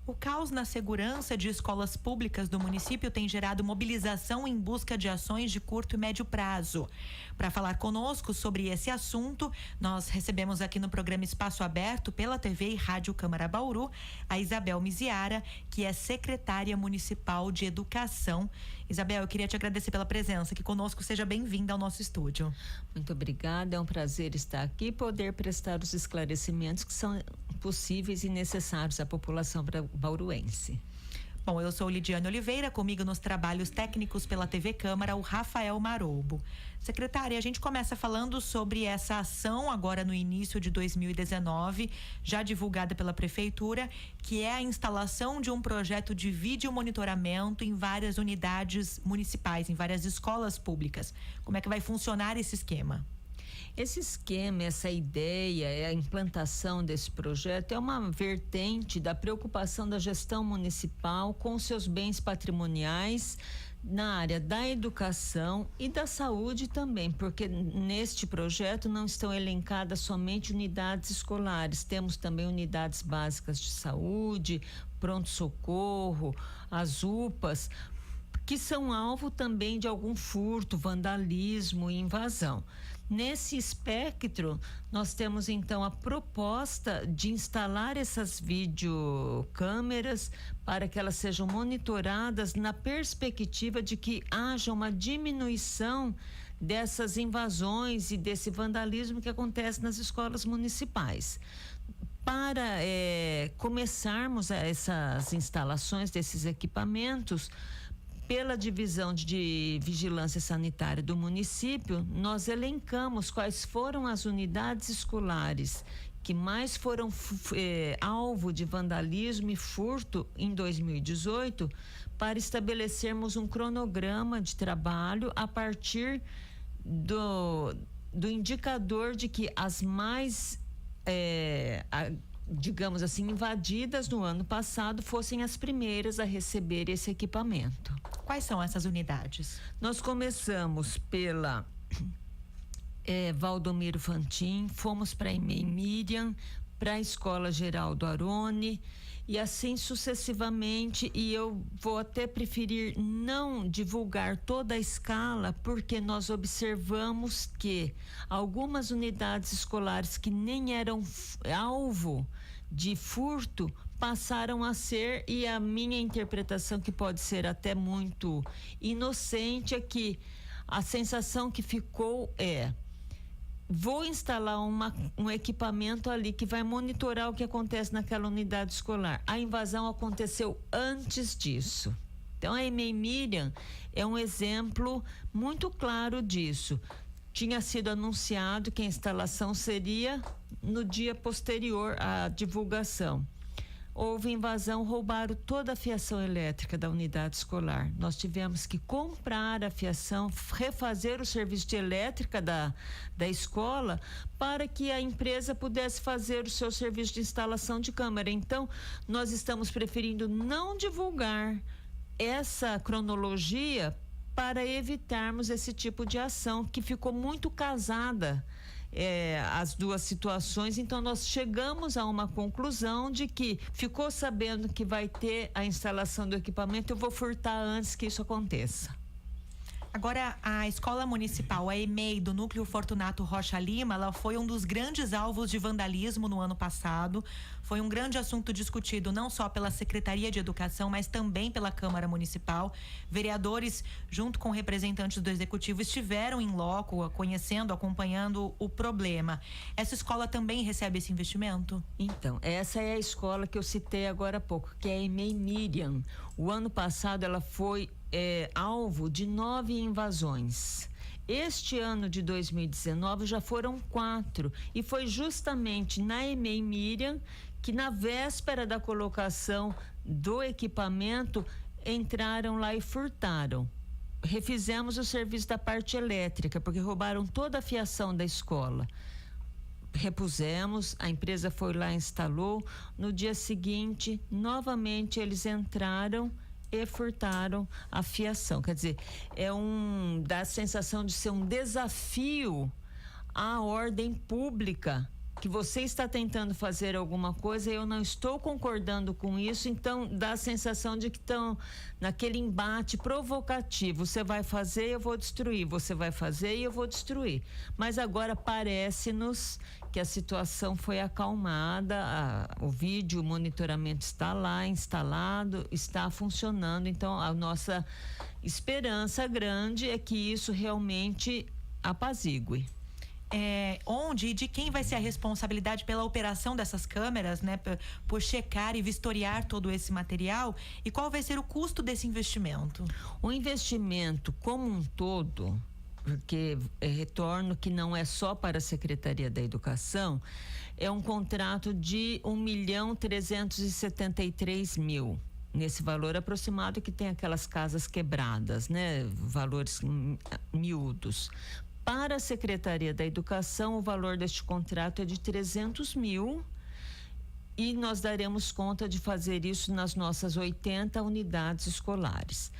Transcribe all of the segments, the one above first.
O caos na segurança de escolas públicas do município tem gerado mobilização em busca de ações de curto e médio prazo. Para falar conosco sobre esse assunto, nós recebemos aqui no programa Espaço Aberto pela TV e Rádio Câmara Bauru a Isabel Miziara, que é secretária municipal de Educação. Isabel, eu queria te agradecer pela presença aqui conosco. Seja bem-vinda ao nosso estúdio. Muito obrigada, é um prazer estar aqui e poder prestar os esclarecimentos que são possíveis e necessários à população bauruense. Bom, eu sou Lidiane Oliveira, comigo nos trabalhos técnicos pela TV Câmara, o Rafael Marobo. Secretária, a gente começa falando sobre essa ação agora no início de 2019, já divulgada pela Prefeitura, que é a instalação de um projeto de vídeo monitoramento em várias unidades municipais, em várias escolas públicas. Como é que vai funcionar esse esquema? Esse esquema, essa ideia, a implantação desse projeto é uma vertente da preocupação da gestão municipal com seus bens patrimoniais na área da educação e da saúde também, porque neste projeto não estão elencadas somente unidades escolares, temos também unidades básicas de saúde, pronto-socorro, as UPAs, que são alvo também de algum furto, vandalismo e invasão. Nesse espectro, nós temos então a proposta de instalar essas videocâmeras para que elas sejam monitoradas na perspectiva de que haja uma diminuição dessas invasões e desse vandalismo que acontece nas escolas municipais. Para começarmos essas instalações desses equipamentos, pela divisão de vigilância sanitária do município, nós elencamos quais foram as unidades escolares que mais foram alvo de vandalismo e furto em 2018, para estabelecermos um cronograma de trabalho a partir do indicador de que as mais digamos assim, invadidas no ano passado fossem as primeiras a receber esse equipamento. Quais são essas unidades? Nós começamos pela Valdomiro Fantin, fomos para a EMEI Miriam, para a Escola Geraldo Arone e assim sucessivamente, e eu vou até preferir não divulgar toda a escala, porque nós observamos que algumas unidades escolares que nem eram alvo de furto passaram a ser, e a minha interpretação, que pode ser até muito inocente, é que a sensação que ficou vou instalar um equipamento ali que vai monitorar o que acontece naquela unidade escolar. A invasão aconteceu antes disso. Então, a EMEI Miriam é um exemplo muito claro disso. Tinha sido anunciado que a instalação seria no dia posterior à divulgação. Houve invasão, roubaram toda a fiação elétrica da unidade escolar. Nós tivemos que comprar a fiação, refazer o serviço de elétrica da escola para que a empresa pudesse fazer o seu serviço de instalação de câmera. Então, nós estamos preferindo não divulgar essa cronologia para evitarmos esse tipo de ação que ficou muito casada, as duas situações. Então nós chegamos a uma conclusão de que ficou sabendo que vai ter a instalação do equipamento, eu vou furtar antes que isso aconteça. Agora, a escola municipal, a EMEI do Núcleo Fortunato Rocha Lima, ela foi um dos grandes alvos de vandalismo no ano passado. Foi um grande assunto discutido não só pela Secretaria de Educação, mas também pela Câmara Municipal. Vereadores, junto com representantes do Executivo, estiveram em loco, conhecendo, acompanhando o problema. Essa escola também recebe esse investimento? Então, essa é a escola que eu citei agora há pouco, que é a EMEI Miriam. O ano passado ela foi alvo de 9 invasões. Este ano de 2019 já foram 4, e foi justamente na EMEI Miriam que, na véspera da colocação do equipamento, entraram lá e furtaram. Refizemos o serviço da parte elétrica, porque roubaram toda a fiação da escola. Repusemos, a empresa foi lá e instalou. No dia seguinte, novamente eles entraram e furtaram a fiação. Quer dizer, dá a sensação de ser um desafio à ordem pública que você está tentando fazer alguma coisa e eu não estou concordando com isso, então dá a sensação de que estão naquele embate provocativo. Você vai fazer, eu vou destruir. Você vai fazer e eu vou destruir. Mas agora parece-nos que a situação foi acalmada, o vídeo, o monitoramento está lá, instalado, está funcionando. Então, a nossa esperança grande é que isso realmente apazigue. Onde e de quem vai ser a responsabilidade pela operação dessas câmeras, né? Por checar e vistoriar todo esse material, e qual vai ser o custo desse investimento? O investimento como um todo, porque retorno que não é só para a Secretaria da Educação, é um contrato de 1.373.000. Nesse valor aproximado que tem aquelas casas quebradas, né? Valores miúdos. Para a Secretaria da Educação, o valor deste contrato é de 300.000 e nós daremos conta de fazer isso nas nossas 80 unidades escolares.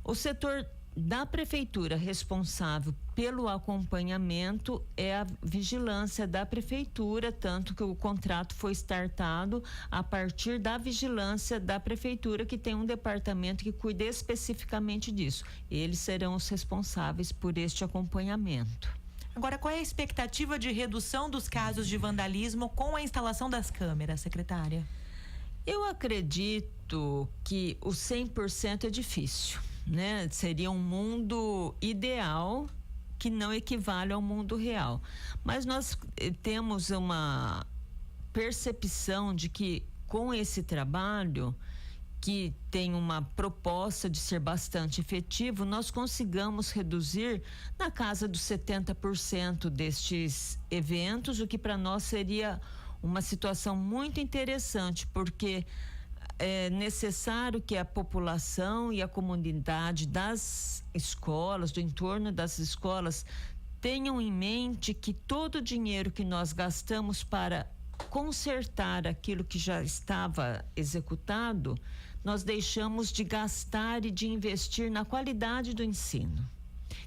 O setor da prefeitura responsável pelo acompanhamento é a vigilância da prefeitura, tanto que o contrato foi startado a partir da vigilância da prefeitura, que tem um departamento que cuida especificamente disso. Eles serão os responsáveis por este acompanhamento. Agora, qual é a expectativa de redução dos casos de vandalismo com a instalação das câmeras, secretária? Eu acredito que o 100% é difícil, né? Seria um mundo ideal que não equivale ao mundo real. Mas nós temos uma percepção de que com esse trabalho, que tem uma proposta de ser bastante efetivo, nós consigamos reduzir na casa dos 70% destes eventos, o que para nós seria uma situação muito interessante, porque é necessário que a população e a comunidade das escolas, do entorno das escolas, tenham em mente que todo o dinheiro que nós gastamos para consertar aquilo que já estava executado, nós deixamos de gastar e de investir na qualidade do ensino.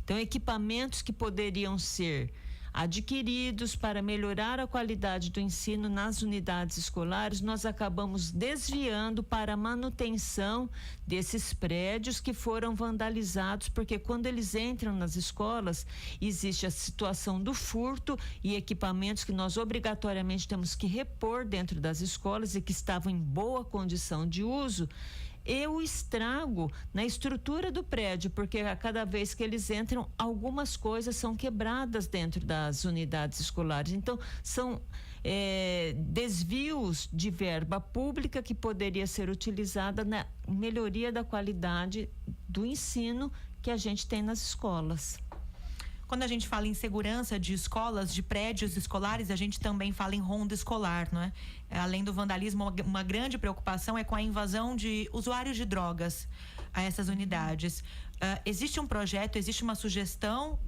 Então, equipamentos que poderiam ser adquiridos para melhorar a qualidade do ensino nas unidades escolares, nós acabamos desviando para a manutenção desses prédios que foram vandalizados, porque quando eles entram nas escolas, existe a situação do furto e equipamentos que nós obrigatoriamente temos que repor dentro das escolas e que estavam em boa condição de uso, e o estrago na estrutura do prédio, porque a cada vez que eles entram, algumas coisas são quebradas dentro das unidades escolares. Então, são desvios de verba pública que poderia ser utilizada na melhoria da qualidade do ensino que a gente tem nas escolas. Quando a gente fala em segurança de escolas, de prédios escolares, a gente também fala em ronda escolar, não é? Além do vandalismo, uma grande preocupação é com a invasão de usuários de drogas a essas unidades. Existe um projeto, existe uma sugestão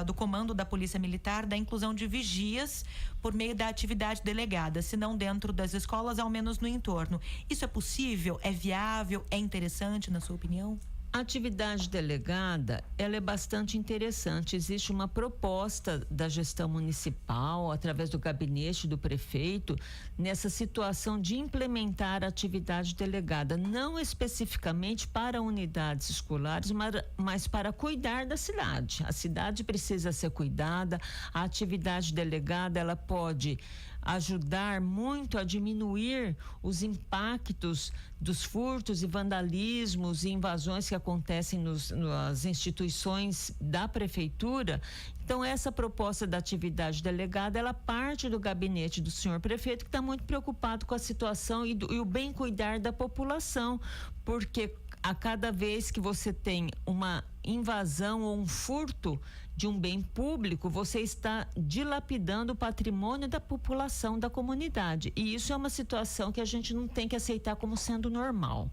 do comando da Polícia Militar da inclusão de vigias por meio da atividade delegada, se não dentro das escolas, ao menos no entorno. Isso é possível? É viável? É interessante, na sua opinião? A atividade delegada, ela é bastante interessante. Existe uma proposta da gestão municipal, através do gabinete do prefeito, nessa situação de implementar a atividade delegada, não especificamente para unidades escolares, mas para cuidar da cidade. A cidade precisa ser cuidada, a atividade delegada, ela pode ajudar muito a diminuir os impactos dos furtos e vandalismos e invasões que acontecem nas instituições da prefeitura. Então, essa proposta da atividade delegada, ela parte do gabinete do senhor prefeito, que está muito preocupado com a situação e o bem cuidar da população, porque a cada vez que você tem uma invasão ou um furto de um bem público, você está dilapidando o patrimônio da população, da comunidade. E isso é uma situação que a gente não tem que aceitar como sendo normal.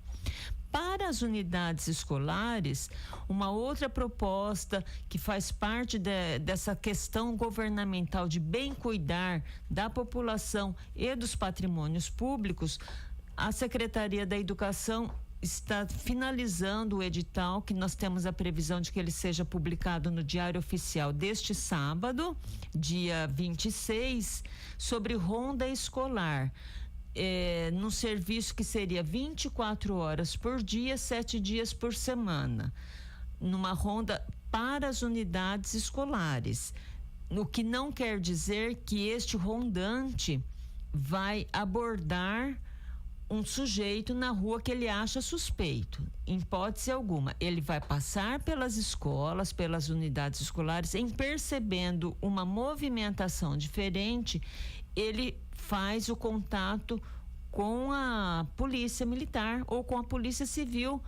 Para as unidades escolares, uma outra proposta que faz parte dessa questão governamental de bem cuidar da população e dos patrimônios públicos, a Secretaria da Educação está finalizando o edital, que nós temos a previsão de que ele seja publicado no Diário Oficial deste sábado, dia 26, sobre ronda escolar. Num serviço que seria 24 horas por dia, 7 dias por semana, numa ronda para as unidades escolares. O que não quer dizer que este rondante vai abordar um sujeito na rua que ele acha suspeito, em hipótese alguma. Ele vai passar pelas escolas, pelas unidades escolares, em percebendo uma movimentação diferente, ele faz o contato com a polícia militar ou com a polícia civil,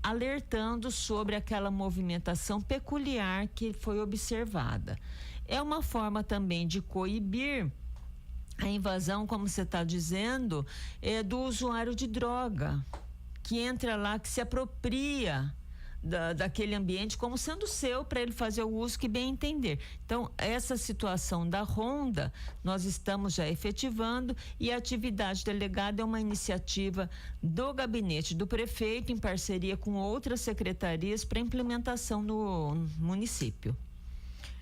alertando sobre aquela movimentação peculiar que foi observada. É uma forma também de coibir a invasão, como você está dizendo, do usuário de droga, que entra lá, que se apropria daquele ambiente como sendo seu, para ele fazer o uso que bem entender. Então, essa situação da ronda, nós estamos já efetivando, e a atividade delegada é uma iniciativa do gabinete do prefeito, em parceria com outras secretarias, para implementação no município.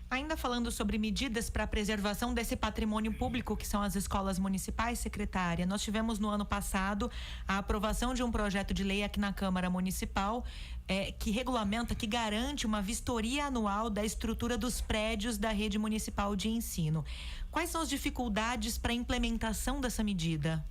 Ainda falando sobre medidas para a preservação desse patrimônio público, que são as escolas municipais, secretária, nós tivemos no ano passado a aprovação de um projeto de lei aqui na Câmara Municipal, que regulamenta, que garante uma vistoria anual da estrutura dos prédios da rede municipal de ensino. Quais são as dificuldades para a implementação dessa medida?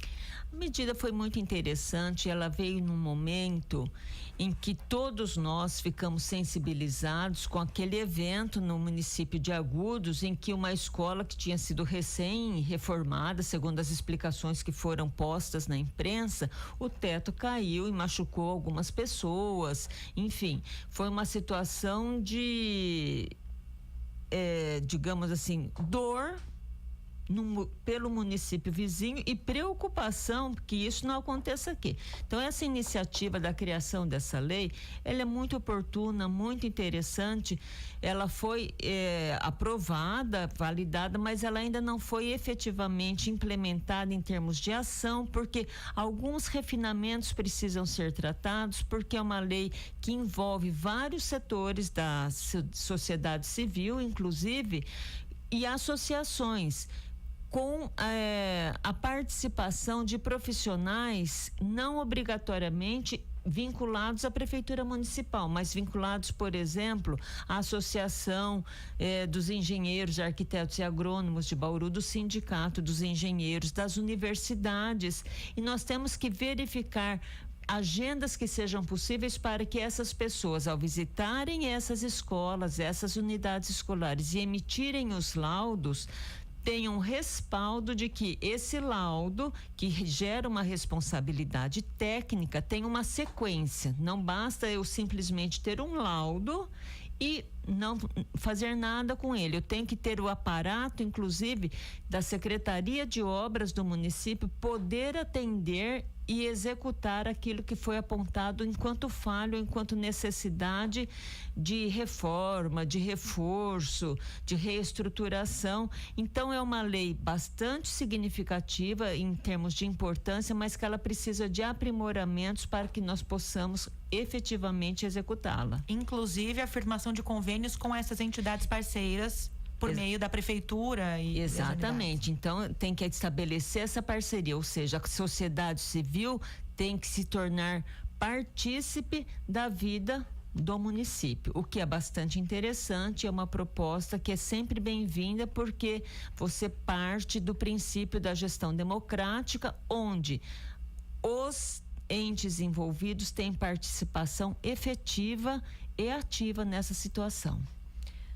A medida foi muito interessante, ela veio num momento em que todos nós ficamos sensibilizados com aquele evento no município de Agudos, em que uma escola que tinha sido recém-reformada, segundo as explicações que foram postas na imprensa, o teto caiu e machucou algumas pessoas. Enfim, foi uma situação de, digamos assim, dor pelo município vizinho e preocupação que isso não aconteça aqui. Então, essa iniciativa da criação dessa lei, ela é muito oportuna, muito interessante. Ela foi aprovada, validada, mas ela ainda não foi efetivamente implementada em termos de ação, porque alguns refinamentos precisam ser tratados, porque é uma lei que envolve vários setores da sociedade civil, inclusive, e associações, com a participação de profissionais não obrigatoriamente vinculados à prefeitura municipal, mas vinculados, por exemplo, à associação dos engenheiros, arquitetos e agrônomos de Bauru, do sindicato dos engenheiros, das universidades, e nós temos que verificar agendas que sejam possíveis para que essas pessoas, ao visitarem essas escolas, essas unidades escolares e emitirem os laudos, tenham respaldo de que esse laudo, que gera uma responsabilidade técnica, tem uma sequência. Não basta eu simplesmente ter um laudo e não fazer nada com ele. Eu tenho que ter o aparato, inclusive, da Secretaria de Obras do município, poder atender e executar aquilo que foi apontado enquanto falho, enquanto necessidade de reforma, de reforço, de reestruturação. Então, é uma lei bastante significativa em termos de importância, mas que ela precisa de aprimoramentos para que nós possamos efetivamente executá-la. Inclusive a firmação de convênios com essas entidades parceiras por meio da prefeitura e exatamente. Então tem que estabelecer essa parceria, ou seja, a sociedade civil tem que se tornar partícipe da vida do município, o que é bastante interessante. É uma proposta que é sempre bem-vinda, porque você parte do princípio da gestão democrática, onde os entes envolvidos têm participação efetiva e ativa nessa situação.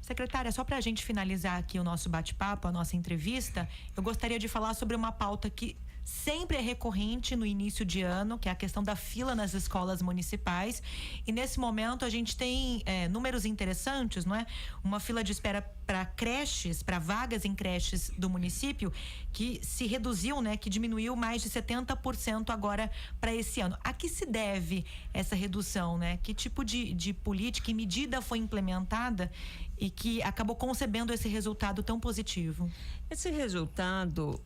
Secretária, só para a gente finalizar aqui o nosso bate-papo, a nossa entrevista, eu gostaria de falar sobre uma pauta que sempre é recorrente no início de ano, que é a questão da fila nas escolas municipais. E nesse momento a gente tem números interessantes, não é? Uma fila de espera para creches, para vagas em creches do município, que se reduziu, né? Que diminuiu mais de 70% agora para esse ano. A que se deve essa redução, né? Que tipo de política e medida foi implementada e que acabou concebendo esse resultado tão positivo? Esse resultado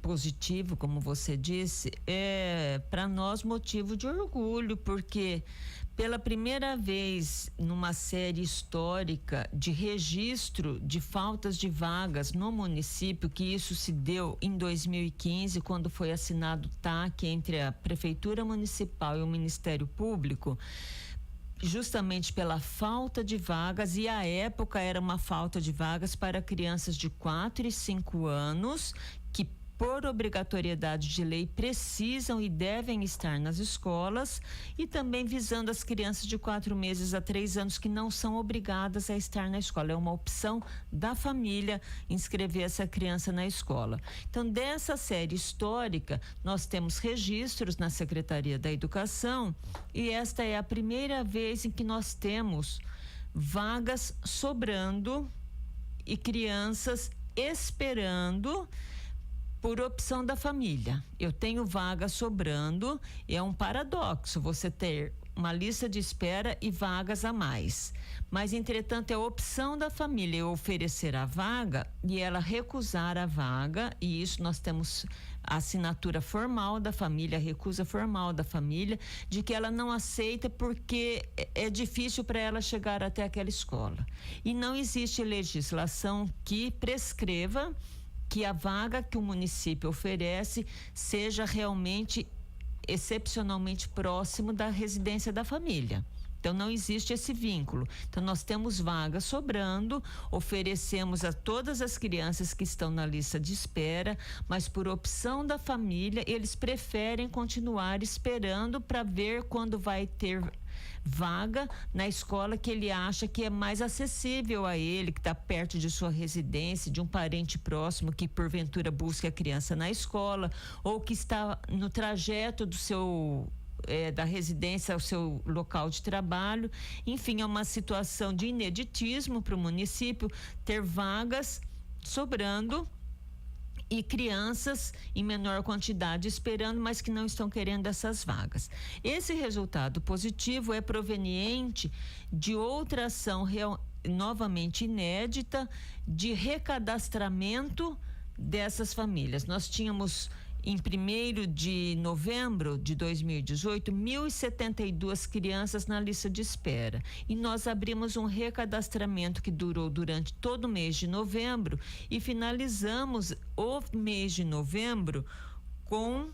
positivo, como você disse, é para nós motivo de orgulho, porque pela primeira vez numa série histórica de registro de faltas de vagas no município, que isso se deu em 2015, quando foi assinado o TAC entre a Prefeitura Municipal e o Ministério Público, justamente pela falta de vagas, e à época era uma falta de vagas para crianças de 4 e 5 anos, que por obrigatoriedade de lei precisam e devem estar nas escolas, e também visando as crianças de 4 meses a 3 anos que não são obrigadas a estar na escola. É uma opção da família inscrever essa criança na escola. Então, dessa série histórica, nós temos registros na Secretaria da Educação, e esta é a primeira vez em que nós temos vagas sobrando e crianças esperando por opção da família. Eu tenho vaga sobrando, é um paradoxo você ter uma lista de espera e vagas a mais. Mas, entretanto, é a opção da família eu oferecer a vaga e ela recusar a vaga, e isso nós temos a assinatura formal da família, a recusa formal da família, de que ela não aceita porque é difícil para ela chegar até aquela escola. E não existe legislação que prescreva que a vaga que o município oferece seja realmente excepcionalmente próximo da residência da família. Então, não existe esse vínculo. Então, nós temos vagas sobrando, oferecemos a todas as crianças que estão na lista de espera, mas por opção da família, eles preferem continuar esperando para ver quando vai ter vaga na escola que ele acha que é mais acessível a ele, que está perto de sua residência, de um parente próximo que porventura busque a criança na escola, ou que está no trajeto do seu da residência ao seu local de trabalho. Enfim, é uma situação de ineditismo para o município ter vagas sobrando e crianças em menor quantidade esperando, mas que não estão querendo essas vagas. Esse resultado positivo é proveniente de outra ação novamente inédita de recadastramento dessas famílias. Nós tínhamos em 1º de novembro de 2018, 1.072 crianças na lista de espera. E nós abrimos um recadastramento que durou durante todo o mês de novembro e finalizamos o mês de novembro com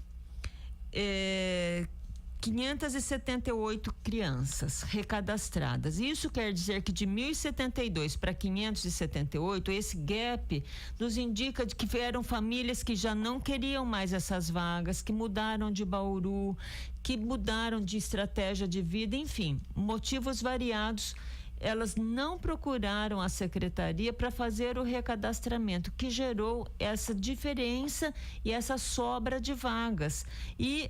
578 crianças recadastradas. Isso quer dizer que de 1.072 para 578, esse gap nos indica de que eram famílias que já não queriam mais essas vagas, que mudaram de Bauru, que mudaram de estratégia de vida, enfim, motivos variados. Elas não procuraram a secretaria para fazer o recadastramento, que gerou essa diferença e essa sobra de vagas. E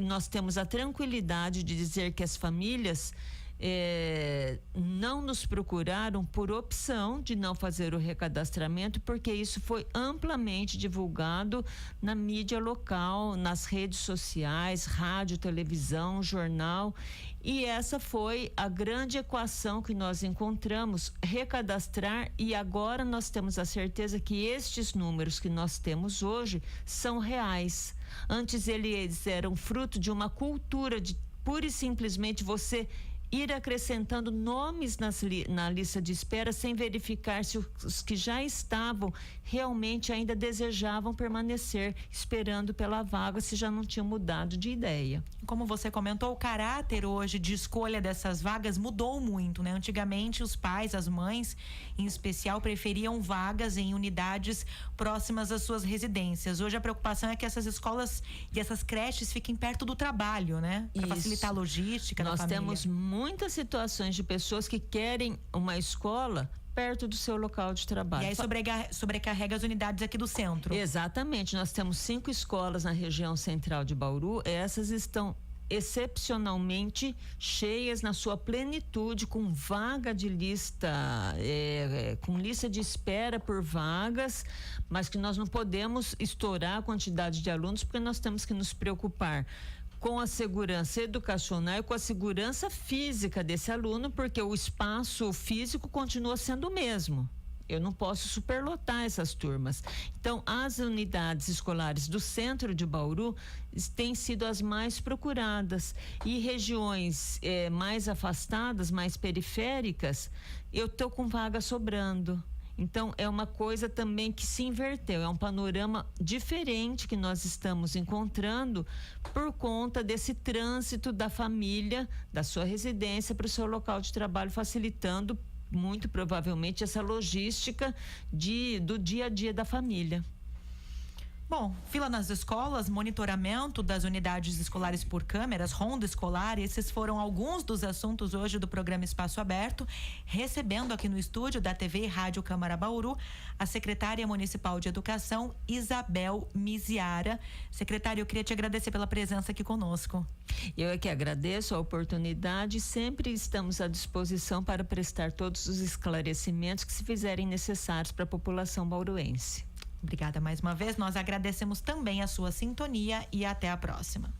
nós temos a tranquilidade de dizer que as famílias não nos procuraram por opção de não fazer o recadastramento, porque isso foi amplamente divulgado na mídia local, nas redes sociais, rádio, televisão, jornal, e essa foi a grande equação que nós encontramos: recadastrar, e agora nós temos a certeza que estes números que nós temos hoje são reais. Antes eles eram fruto de uma cultura de pura e simplesmente você ir acrescentando nomes na lista de espera sem verificar se os que já estavam realmente ainda desejavam permanecer esperando pela vaga, se já não tinham mudado de ideia. Como você comentou, o caráter hoje de escolha dessas vagas mudou muito, né? Antigamente os pais, as mães em especial, preferiam vagas em unidades próximas às suas residências. Hoje a preocupação é que essas escolas e essas creches fiquem perto do trabalho, né? Para facilitar a logística da família. Nós temos muitas situações de pessoas que querem uma escola perto do seu local de trabalho. E aí sobrecarrega as unidades aqui do centro. Exatamente. Nós temos 5 escolas na região central de Bauru. Essas estão excepcionalmente cheias na sua plenitude, com vaga de lista, com lista de espera por vagas, mas que nós não podemos estourar a quantidade de alunos, porque nós temos que nos preocupar com a segurança educacional e com a segurança física desse aluno, porque o espaço físico continua sendo o mesmo. Eu não posso superlotar essas turmas. Então, as unidades escolares do centro de Bauru têm sido as mais procuradas. E regiões mais afastadas, mais periféricas, eu estou com vaga sobrando. Então, é uma coisa também que se inverteu, é um panorama diferente que nós estamos encontrando por conta desse trânsito da família, da sua residência para o seu local de trabalho, facilitando muito provavelmente essa logística do dia a dia da família. Bom, fila nas escolas, monitoramento das unidades escolares por câmeras, ronda escolar, esses foram alguns dos assuntos hoje do programa Espaço Aberto, recebendo aqui no estúdio da TV e Rádio Câmara Bauru a secretária municipal de Educação, Isabel Miziara. Secretária, eu queria te agradecer pela presença aqui conosco. Eu é que agradeço a oportunidade, sempre estamos à disposição para prestar todos os esclarecimentos que se fizerem necessários para a população bauruense. Obrigada mais uma vez. Nós agradecemos também a sua sintonia e até a próxima.